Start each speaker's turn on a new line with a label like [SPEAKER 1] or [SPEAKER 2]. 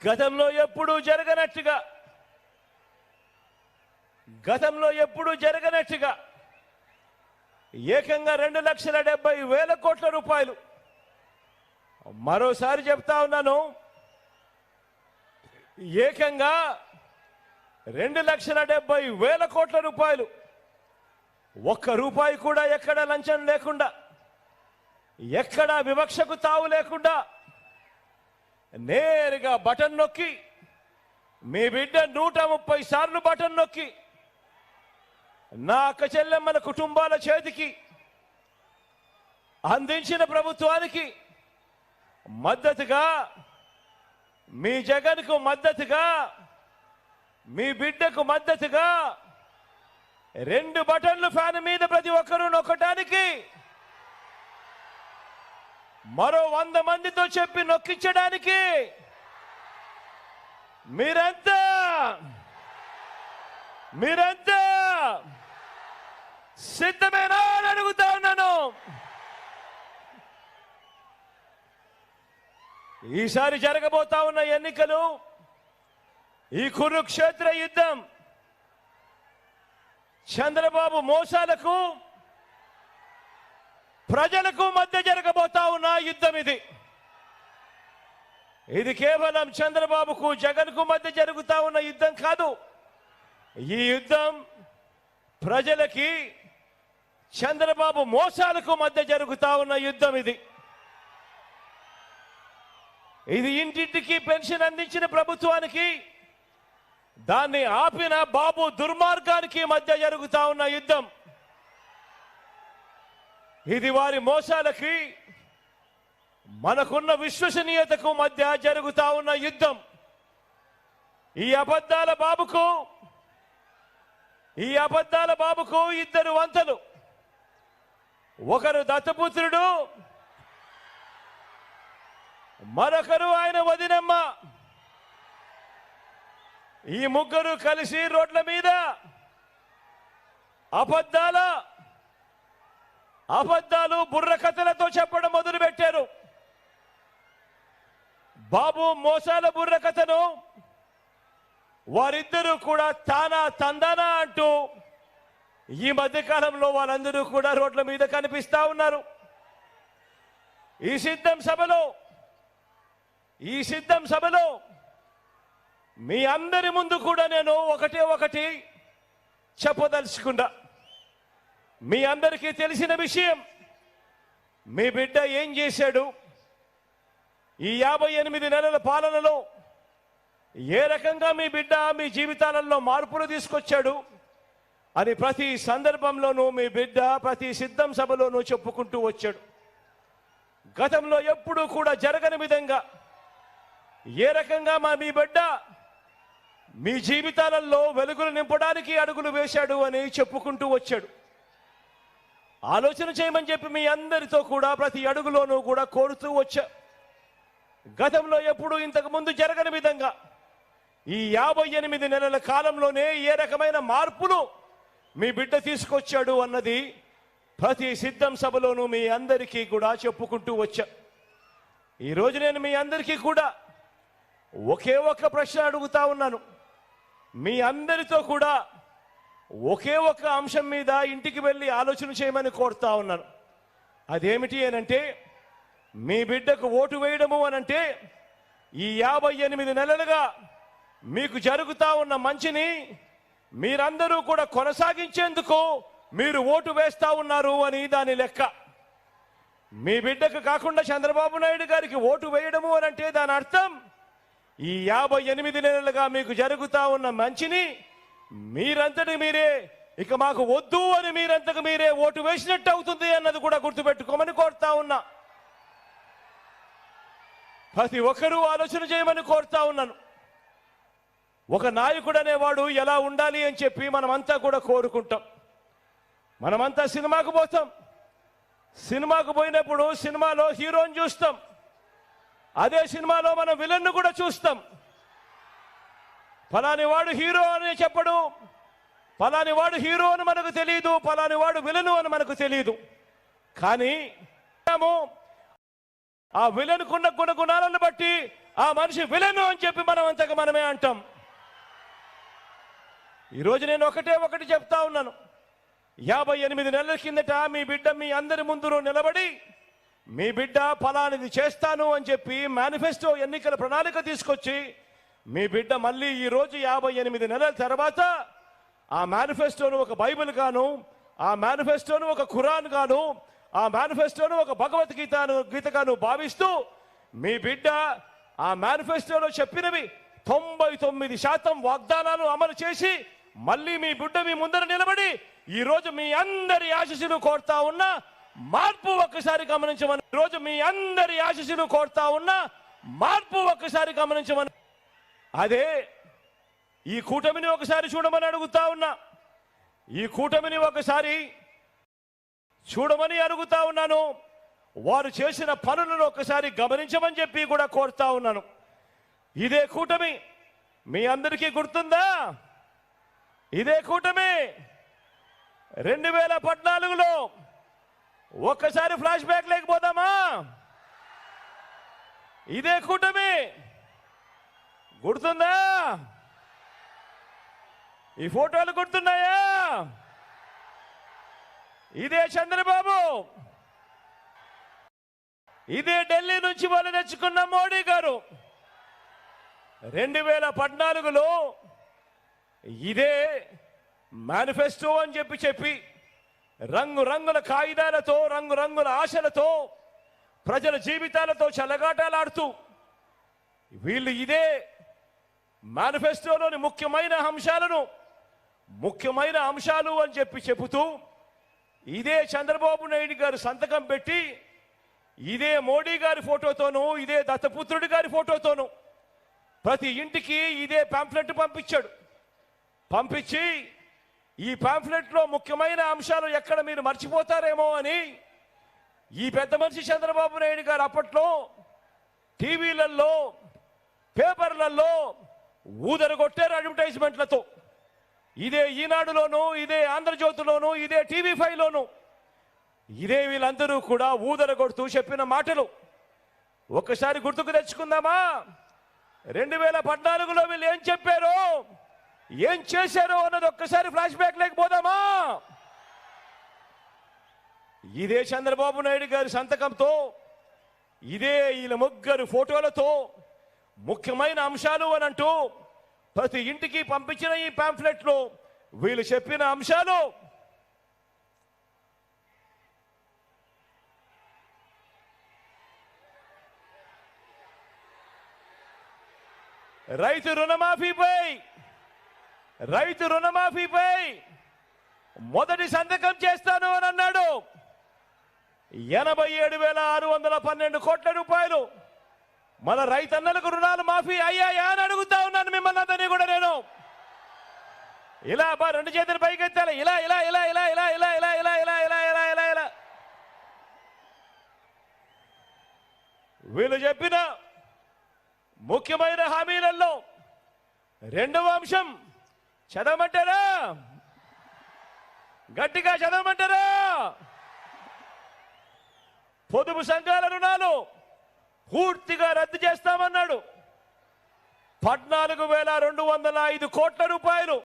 [SPEAKER 1] గతంలో ఎప్పుడూ జరగనట్టుగా ఏకంగా 2,70,000 కోట్ల రూపాయలు. మరోసారి చెప్తా ఉన్నాను, ఏకంగా 2,70,000 కోట్ల రూపాయలు. ఒక్క రూపాయి కూడా ఎక్కడ లంచం లేకుండా, ఎక్కడ వివక్షకు తావు లేకుండా నేరుగా బటన్ నొక్కి మీ బిడ్డ 130 సార్లు బటన్ నొక్కి నా అక్క చెల్లెమ్మల కుటుంబాల చేతికి అందించిన ప్రభుత్వానికి మద్దతుగా, మీ జగన్కు మద్దతుగా, మీ బిడ్డకు మద్దతుగా 2 బటన్లు ఫ్యాన్ మీద ప్రతి ఒక్కరూ నొక్కడానికి మరో 100 మందితో చెప్పి నొక్కించడానికి మీరంతా సిద్ధమేనా అని అడుగుతా ఉన్నాను. ఈసారి జరగబోతా ఉన్న ఎన్నికలు ఈ కురుక్షేత్ర యుద్ధం చంద్రబాబు మోసాలకు ప్రజలకు మధ్య జరగబోతా ఉన్న యుద్ధం. ఇది కేవలం చంద్రబాబుకు జగన్కు మధ్య జరుగుతా ఉన్న యుద్ధం కాదు. ఈ యుద్ధం ప్రజలకి చంద్రబాబు మోసాలకు మధ్య జరుగుతా ఉన్న యుద్ధం. ఇది ఇంటింటికి పెన్షన్ అందించిన ప్రభుత్వానికి, దాన్ని ఆపిన బాబు దుర్మార్గానికి మధ్య జరుగుతా ఉన్న యుద్ధం. ఇది వారి మోసాలకి మనకున్న విశ్వసనీయతకు మధ్య జరుగుతా ఉన్న యుద్ధం. ఈ అబద్ధాల బాబుకు 2 వంతలు. ఒకరు దత్తపుత్రుడు, మరొకరు ఆయన వదినమ్మ. ఈ ముగ్గురు కలిసి రోడ్ల మీద అబద్ధాలు బుర్రకథలతో చెప్పడం మొదలుపెట్టారు. బాబు మోసాల బుర్రకథను వారిద్దరూ కూడా తానా తందానా అంటూ ఈ మధ్యకాలంలో వాళ్ళందరూ కూడా రోడ్ల మీద కనిపిస్తా ఉన్నారు. ఈ సిద్ధం సభలో మీ అందరి ముందు కూడా నేను ఒకటి చెప్పదలుచుకున్నా. మీ అందరికీ తెలిసిన విషయం, మీ బిడ్డ ఏం చేశాడు, ఈ 58 నెలల పాలనలో ఏ రకంగా మీ బిడ్డ మీ జీవితాలలో మార్పులు తీసుకొచ్చాడు అని ప్రతి సందర్భంలోనూ మీ బిడ్డ ప్రతి సిద్ధం సభలోనూ చెప్పుకుంటూ వచ్చాడు. గతంలో ఎప్పుడూ కూడా జరగని విధంగా ఏ రకంగా మీ బిడ్డ మీ జీవితాలలో వెలుగులు నింపడానికి అడుగులు వేశాడు అని చెప్పుకుంటూ వచ్చాడు. ఆలోచన చేయమని చెప్పి మీ అందరితో కూడా ప్రతి అడుగులోనూ కూడా కోరుతూ వచ్చా. గతంలో ఎప్పుడు ఇంతకు ముందు జరగని విధంగా ఈ 58 నెలల కాలంలోనే ఏ రకమైన మార్పులు మీ బిడ్డ తీసుకొచ్చాడు అన్నది ప్రతి సిద్ధం సభలోనూ మీ అందరికీ కూడా చెప్పుకుంటూ వచ్చా. ఈరోజు నేను మీ అందరికీ కూడా ఒకే ఒక్క ప్రశ్న అడుగుతా ఉన్నాను. మీ అందరితో కూడా ఒకే ఒక్క అంశం మీద ఇంటికి వెళ్ళి ఆలోచన చేయమని కోరుతా ఉన్నాను. అదేమిటి అనంటే, మీ బిడ్డకు ఓటు వేయడము అనంటే ఈ 58 నెలలుగా మీకు జరుగుతా ఉన్న మంచిని మీరందరూ కూడా కొనసాగించేందుకు మీరు ఓటు వేస్తా ఉన్నారు అని దాని లెక్క. మీ బిడ్డకు కాకుండా చంద్రబాబు నాయుడు గారికి ఓటు వేయడము అనంటే దాని అర్థం ఈ 58 నెలలుగా మీకు జరుగుతా ఉన్న మంచిని మీరంతటి మీరే ఇక మాకు వద్దు అని మీరంతకు మీరే ఓటు వేసినట్టు అవుతుంది అన్నది కూడా గుర్తుపెట్టుకోమని కోరుతా ఉన్నా. ప్రతి ఒక్కరూ ఆలోచన చేయమని కోరుతా ఉన్నాను. ఒక నాయకుడు అనేవాడు ఎలా ఉండాలి అని చెప్పి మనమంతా కూడా కోరుకుంటాం. మనమంతా సినిమాకు పోతాం. సినిమాకు పోయినప్పుడు సినిమాలో హీరోని చూస్తాం, అదే సినిమాలో మనం విలన్ను కూడా చూస్తాం. ఫలాని వాడు హీరో అని చెప్పడు, ఫలాని వాడు హీరో అని మనకు తెలియదు, ఫలాని వాడు విలను అని మనకు తెలియదు. కానీ ఆ విలన్కున్న గుణగుణాలను బట్టి ఆ మనిషి విలను అని చెప్పి మనం అంతగా మనమే అంటాం. ఈరోజు నేను ఒకటి చెప్తా ఉన్నాను. 58 నెలల కిందట మీ బిడ్డ మీ అందరి ముందు నిలబడి మీ బిడ్డ ఫలానిది చేస్తాను అని చెప్పి మేనిఫెస్టో ఎన్నికల ప్రణాళిక తీసుకొచ్చి మీ బిడ్డ మళ్ళీ ఈరోజు 58 నెలల తర్వాత ఆ మేనిఫెస్టోను ఒక బైబిల్ గాను, ఆ మేనిఫెస్టోను ఒక ఖురాన్ గాను, ఆ మేనిఫెస్టోను ఒక గీతగాను భావిస్తూ మీ బిడ్డ ఆ మేనిఫెస్టోలో చెప్పినవి 99% వాగ్దానాలు అమలు చేసి మళ్ళీ మీ బిడ్డ మీ ముందర నిలబడి ఈరోజు మీ అందరి ఆశీస్సులు కోరుతా ఉన్న మార్పు ఒక్కసారి గమనించమని, ఈరోజు మీ అందరి ఆశీస్సులు కోరుతా ఉన్న మార్పు ఒక్కసారి గమనించమని, అదే ఈ కూటమిని ఒకసారి చూడమని అడుగుతా ఉన్నా. ఈ కూటమిని ఒకసారి చూడమని అడుగుతా ఉన్నాను. వారు చేసిన పనులను ఒకసారి గమనించమని చెప్పి కూడా కోరుతా ఉన్నాను. ఇదే కూటమి మీ అందరికీ గుర్తుందా? ఇదే కూటమి 2014లో ఒక్కసారి ఫ్లాష్ బ్యాక్ లేకపోదామా? ఇదే కూటమి గుర్తుందా? ఈ ఫోటోలు గుర్తున్నాయా? ఇదే చంద్రబాబు, ఇదే ఢిల్లీ నుంచి వాళ్ళు తెచ్చుకున్న మోడీ గారు 2014లో ఇదే మేనిఫెస్టో అని చెప్పి రంగురంగుల కాగితాలతో, రంగురంగుల ఆశలతో, ప్రజల జీవితాలతో చెలగాటలాడుతూ వీళ్ళు ఇదే మేనిఫెస్టోలోని ముఖ్యమైన అంశాలు అని చెబుతూ ఇదే చంద్రబాబు నాయుడు గారు సంతకం పెట్టి ఇదే మోడీ గారి ఫోటోతోనూ, ఇదే దత్తపుత్రుడి గారి ఫోటోతోనూ ప్రతి ఇంటికి ఇదే పాంఫ్లెట్ పంపించి ఈ పాంఫ్లెట్లో ముఖ్యమైన అంశాలు ఎక్కడ మీరు మర్చిపోతారేమో అని ఈ పెద్ద మనిషి చంద్రబాబు నాయుడు గారు అప్పట్లో టీవీలలో, పేపర్లలో ఊదరగొట్టారు అడ్వర్టైజ్మెంట్లతో. ఇదే ఈనాడులోను, ఇదే ఆంధ్రజ్యోతిలోను, ఇదే TV5లోను ఇదే వీళ్ళందరూ కూడా ఊదరగొడుతూ చెప్పిన మాటలు ఒక్కసారి గుర్తుకు తెచ్చుకుందామా? 2014లో వీళ్ళు ఏం చెప్పారో, ఏం చేశారో అన్నది ఒక్కసారి ఫ్లాష్ బ్యాక్ లేకపోదామా? ఇదే చంద్రబాబు నాయుడు గారి సంతకంతో, ఇదే వీళ్ళ ముగ్గురు ఫోటోలతో ముఖ్యమైన అంశాలు అని అంటూ ప్రతి ఇంటికి పంపించిన ఈ పాంఫ్లెట్లో వీళ్ళు చెప్పిన అంశాలు రైతు రుణమాఫీపై మొదటి సంతకం చేస్తాను అని అన్నాడు. 87,612 కోట్ల రూపాయలు మన రైతన్నలకు రుణాలు మాఫీ అయ్యాయా అని అడుగుతా ఉన్నాను మిమ్మల్ని అందరినీ కూడా. నేను ఇలా రెండు చేతులు పైకెత్తాలి, ఇలా ఇలా ఇలా ఇలా ఇలా ఇలా ఇలా ఇలా ఇలా ఇలా ఇలా ఇలా ఇలా వీళ్ళు చెప్పిన ముఖ్యమైన హామీలలో రెండవ అంశం చదవమంటారా? గట్టిగా చదవమంటారా? పొదుపు సంఘాల రుణాలు పూర్తిగా రద్దు చేస్తామన్నాడు. 14,205 కోట్ల రూపాయలు